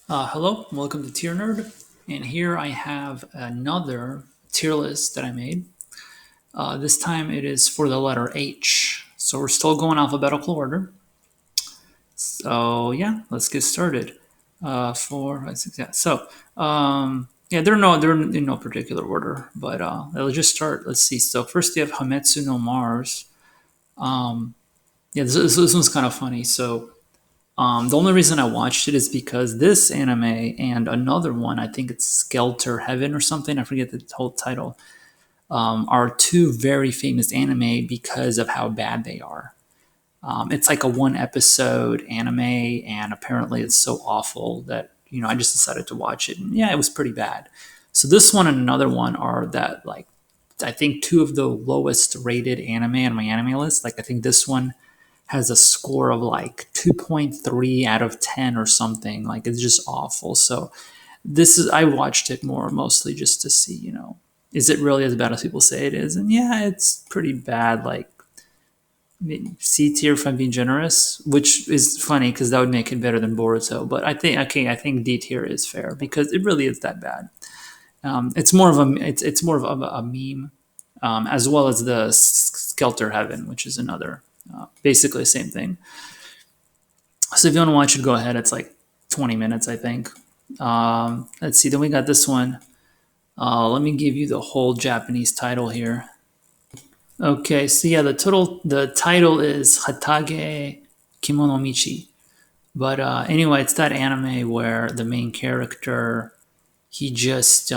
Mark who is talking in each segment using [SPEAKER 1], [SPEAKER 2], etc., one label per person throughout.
[SPEAKER 1] Hello, welcome to Tier Nerd, and here I have another tier list that I made. This time it is for the letter H, so we're still going alphabetical order. So yeah, let's get started. Four, five, six, yeah. Yeah, they're in no particular order, but let's just start. Let's see. So first you have Hametsu no Mars. Um, yeah, this one's kind of funny. The only reason I watched it is because this anime and another one, I think it's Skelter Heaven or something, I forget the whole title, are two very famous anime because of how bad they are. It's like a one episode anime, and apparently it's so awful that, I just decided to watch it. And yeah, it was pretty bad. So this one and another one are that, like, I think two of the lowest rated anime on my anime list. Like, I think this one has a score of like 2.3 out of 10 or something. Like, it's just awful. So I watched it more mostly just to see, is it really as bad as people say it is? And yeah, it's pretty bad. Like, C tier if I'm being generous, which is funny because that would make it better than Boruto. But I think D tier is fair because it really is that bad. It's more of a meme, as well as the Skelter Heaven, which is another basically the same thing. So if you want to watch it, go ahead. It's like 20 minutes, I think. Let's see. Then we got this one. Let me give you the whole Japanese title here. Okay, so yeah, the title is Hatage Kimono Michi. But anyway, it's that anime where the main character he just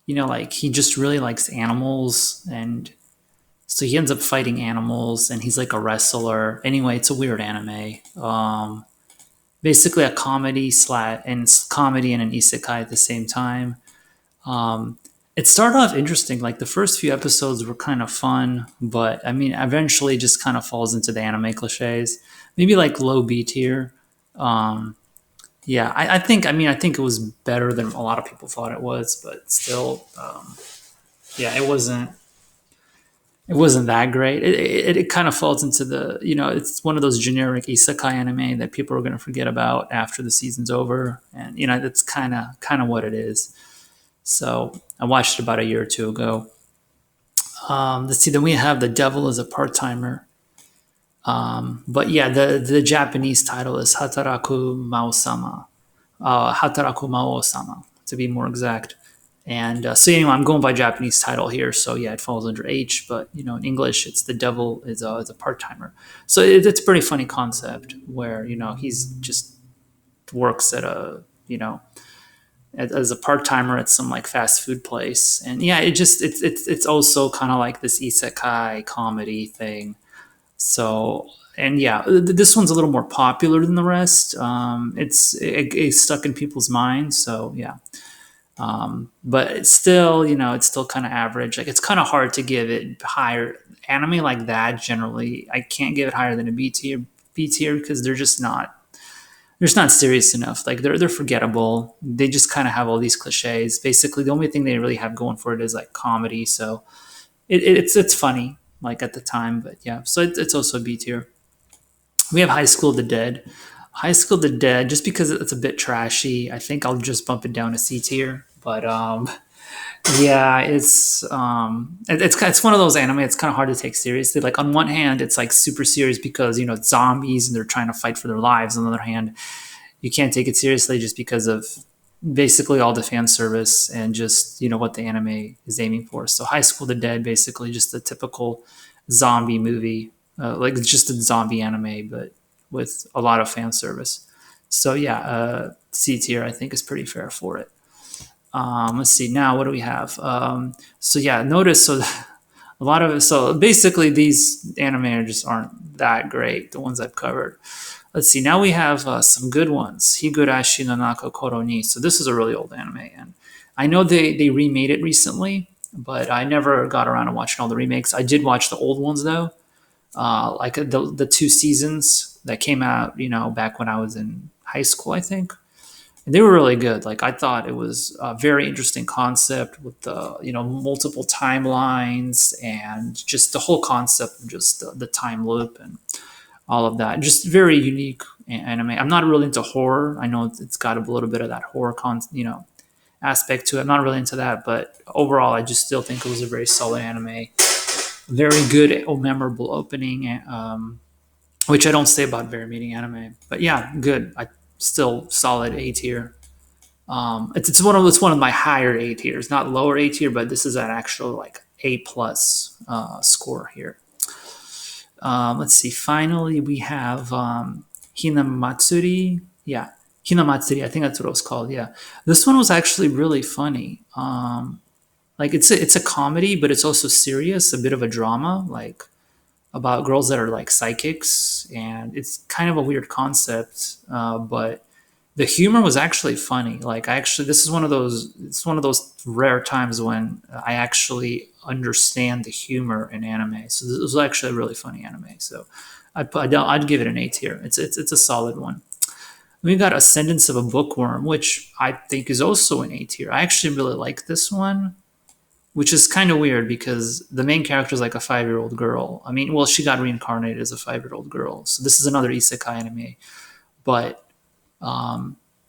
[SPEAKER 1] like he just really likes animals, and so he ends up fighting animals, and he's like a wrestler. Anyway, it's a weird anime. Basically a comedy and an isekai at the same time. Um, it started off interesting. Like the first few episodes were kind of fun, but I mean, eventually it just kind of falls into the anime cliches. Maybe like low B tier. Um, yeah, I think it was better than a lot of people thought it was, but still, yeah, it wasn't that great. It kind of falls into it's one of those generic isekai anime that people are going to forget about after the season's over, and that's kind of what it is. So I watched it about a year or two ago. Let's see. Then we have The Devil is a Part Timer. But yeah, the Japanese title is Hataraku Mao-sama. Hataraku Mao-sama, to be more exact. And so anyway, I'm going by Japanese title here. So yeah, it falls under H. But in English, it's The Devil is a Part Timer. So it's a pretty funny concept where he's just works at a as a part timer at some like fast food place, and yeah, it's also kind of like this isekai comedy thing. So and yeah, this one's a little more popular than the rest. It's stuck in people's minds. So yeah, but it's still it's still kind of average. Like it's kind of hard to give it higher. Anime like that generally, I can't give it higher than a B tier because they're just not serious enough. Like they're forgettable. They just kind of have all these cliches. Basically, the only thing they really have going for it is like comedy. So it's funny like at the time, but yeah. So it's also B tier. We have High School of the Dead. High School of the Dead, just because it's a bit trashy, I think I'll just bump it down to C tier. But yeah, it's one of those anime. It's kind of hard to take seriously. Like on one hand, it's like super serious because it's zombies and they're trying to fight for their lives. On the other hand, you can't take it seriously just because of basically all the fan service and just what the anime is aiming for. So High School of the Dead, basically just a typical zombie movie, like just a zombie anime, but with a lot of fan service. So yeah, C tier I think is pretty fair for it. Let's see now, what do we have? So yeah, notice so a lot of it. So basically, these anime just aren't that great. The ones I've covered. Let's see. Now we have some good ones. Higurashi no Naka Koro ni. So this is a really old anime, and I know they remade it recently, but I never got around to watching all the remakes. I did watch the old ones though, like the two seasons that came out, back when I was in high school, I think. And they were really good. Like I thought it was a very interesting concept with the multiple timelines and just the whole concept of just the time loop and all of that. Just very unique anime. I'm not really into horror. I know it's got a little bit of that horror aspect to it. I'm not really into that, but overall, I just still think it was a very solid anime. Very good, memorable opening, which I don't say about very meaning anime. But yeah, good. I still solid A tier. It's one of my higher A tiers, not lower A tier, but this is an actual like A plus score here. Let's see. Finally, we have Hina Matsuri. Yeah, Hina Matsuri. I think that's what it was called. Yeah, this one was actually really funny. Like it's a comedy, but it's also serious, a bit of a drama, like about girls that are like psychics, and it's kind of a weird concept, but the humor was actually funny. Like this is one of those. It's one of those rare times when I actually understand the humor in anime. So this was actually a really funny anime. So I'd give it an A tier. It's a solid one. We got Ascendance of a Bookworm, which I think is also an A tier. I actually really like this one, which is kind of weird because the main character is like a 5-year-old girl. I mean, well, she got reincarnated as a 5-year-old girl. So this is another isekai anime, but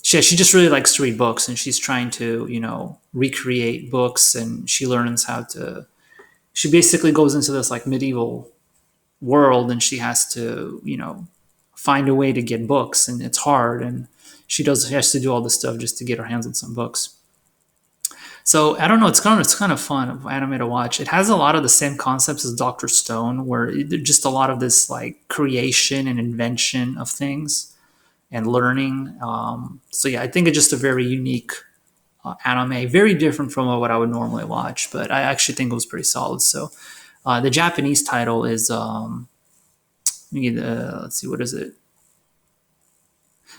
[SPEAKER 1] she just really likes to read books, and she's trying to recreate books, and she learns how to. She basically goes into this like medieval world, and she has to find a way to get books, and it's hard, and she has to do all this stuff just to get her hands on some books. So I don't know. It's kind of fun anime to watch. It has a lot of the same concepts as Doctor Stone, where just a lot of this like creation and invention of things and learning. So yeah, I think it's just a very unique anime, very different from what I would normally watch. But I actually think it was pretty solid. So the Japanese title is let's see, what is it?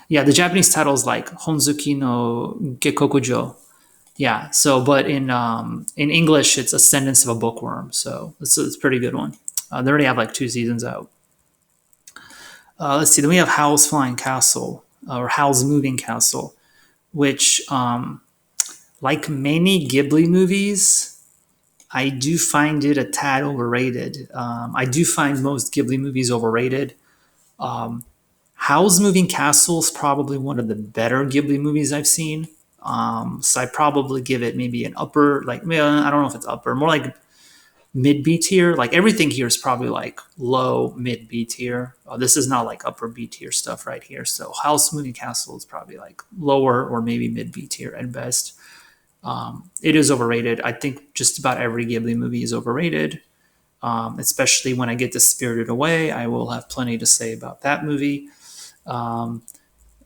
[SPEAKER 1] Yeah, the Japanese title is like Honzuki no Gekokujo. Yeah. So, but in English, it's Ascendance of a Bookworm. So it's a pretty good one. They already have like 2 seasons out. Let's see. Then we have Howl's Flying Castle or Howl's Moving Castle, which, like many Ghibli movies, I do find it a tad overrated. I do find most Ghibli movies overrated. Howl's Moving Castle is probably one of the better Ghibli movies I've seen. So I probably give it maybe an upper, like, well, I don't know if it's upper, more like mid B tier. Like everything here is probably like low mid B tier. This is not like upper B tier stuff right here. So Howl's Moving Castle is probably like lower or maybe mid B tier at best. It is overrated. I think just about every Ghibli movie is overrated, especially when I get to Spirited Away. I will have plenty to say about that movie.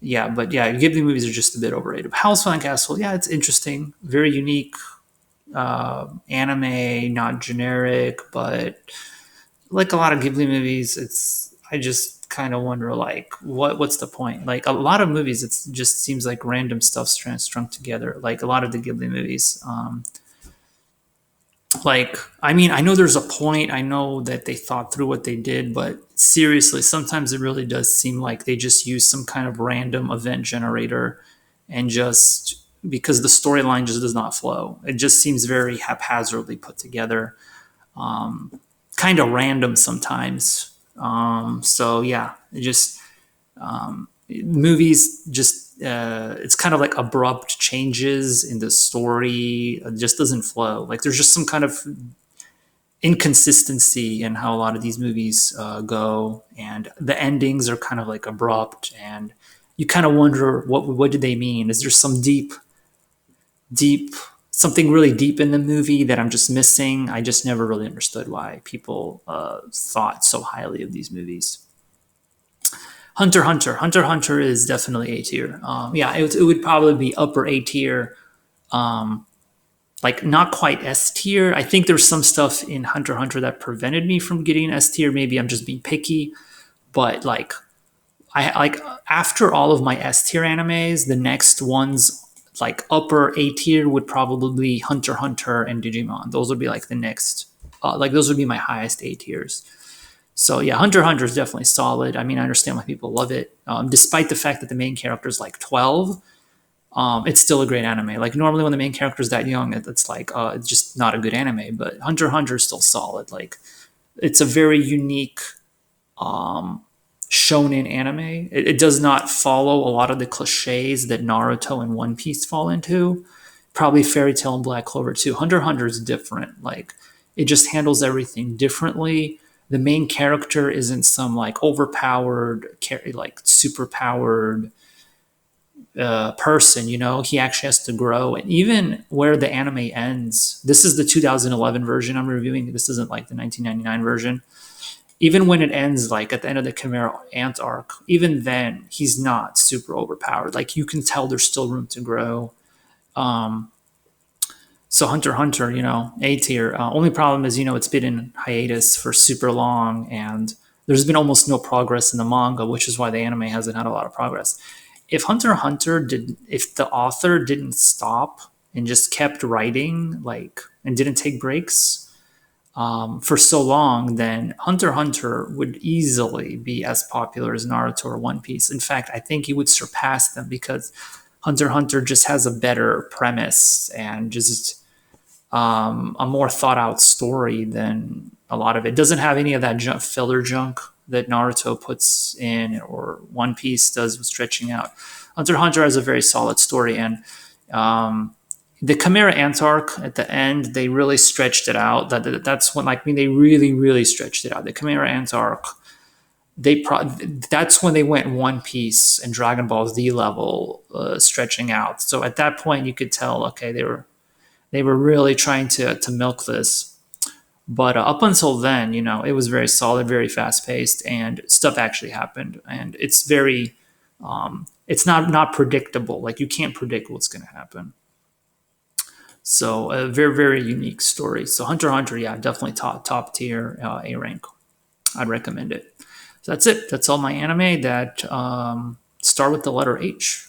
[SPEAKER 1] Yeah, but yeah, Ghibli movies are just a bit overrated. Howl's Flying Castle, yeah, it's interesting, very unique anime, not generic, but like a lot of Ghibli movies, I just kind of wonder like what's the point? Like a lot of movies, it just seems like random stuff strung together. Like a lot of the Ghibli movies. Like, I mean, I know there's a point. I know that they thought through what they did, but seriously, sometimes it really does seem like they just use some kind of random event generator and just because the storyline just does not flow. It just seems very haphazardly put together, kind of random sometimes. So yeah, it just movies just it's kind of like abrupt changes in the story. It just doesn't flow. Like there's just some kind of inconsistency in how a lot of these movies go, and the endings are kind of like abrupt, and you kind of wonder what did they mean? Is there some deep something really deep in the movie that I'm just missing? I just never really understood why people thought so highly of these movies. Hunter is definitely A tier. Yeah, it would probably be upper A tier. Like not quite S tier. I think there's some stuff in Hunter that prevented me from getting S tier. Maybe I'm just being picky, but like I like after all of my S tier animes, the next ones like upper A tier would probably be Hunter and Digimon. Those would be like the next. Like those would be my highest A tiers. So yeah, Hunter is definitely solid. I mean, I understand why people love it, despite the fact that the main character is like 12. It's still a great anime. Like normally when the main character is that young, it's like it's just not a good anime. But Hunter is still solid. Like it's a very unique shonen anime. It does not follow a lot of the cliches that Naruto and One Piece fall into. Probably Fairy Tail and Black Clover too. Hunter x Hunter is different. Like it just handles everything differently. The main character isn't some like overpowered, like super powered person. You know, he actually has to grow. And even where the anime ends, this is the 2011 version I'm reviewing. This isn't like the 1999 version. Even when it ends, like at the end of the Chimera Ant arc, even then he's not super overpowered. Like you can tell there's still room to grow. Um, so Hunter x Hunter, you know, A tier. Only problem is, you know, it's been in hiatus for super long, and there's been almost no progress in the manga, which is why the anime hasn't had a lot of progress. If Hunter x Hunter did, if the author didn't stop and just kept writing, like, and didn't take breaks, for so long, then Hunter x Hunter would easily be as popular as Naruto or One Piece. In fact, I think he would surpass them because Hunter x Hunter just has a better premise and just a more thought out story than a lot of it. Doesn't have any of that filler junk that Naruto puts in or One Piece does with stretching out. Hunter x Hunter has a very solid story, and the Chimera Ant arc at the end, they really stretched it out. That's when, like, I mean, they really stretched it out. The Chimera Ant arc, that's when they went One Piece and Dragon Ball Z level stretching out. So at that point, you could tell, okay, they were really trying to milk this. But up until then, you know, it was very solid, very fast paced, and stuff actually happened. And it's very, it's not predictable. Like you can't predict what's going to happen. So a very unique story. So Hunter x Hunter, yeah, definitely top tier, A rank. I'd recommend it. So that's it. That's all my anime that start with the letter H.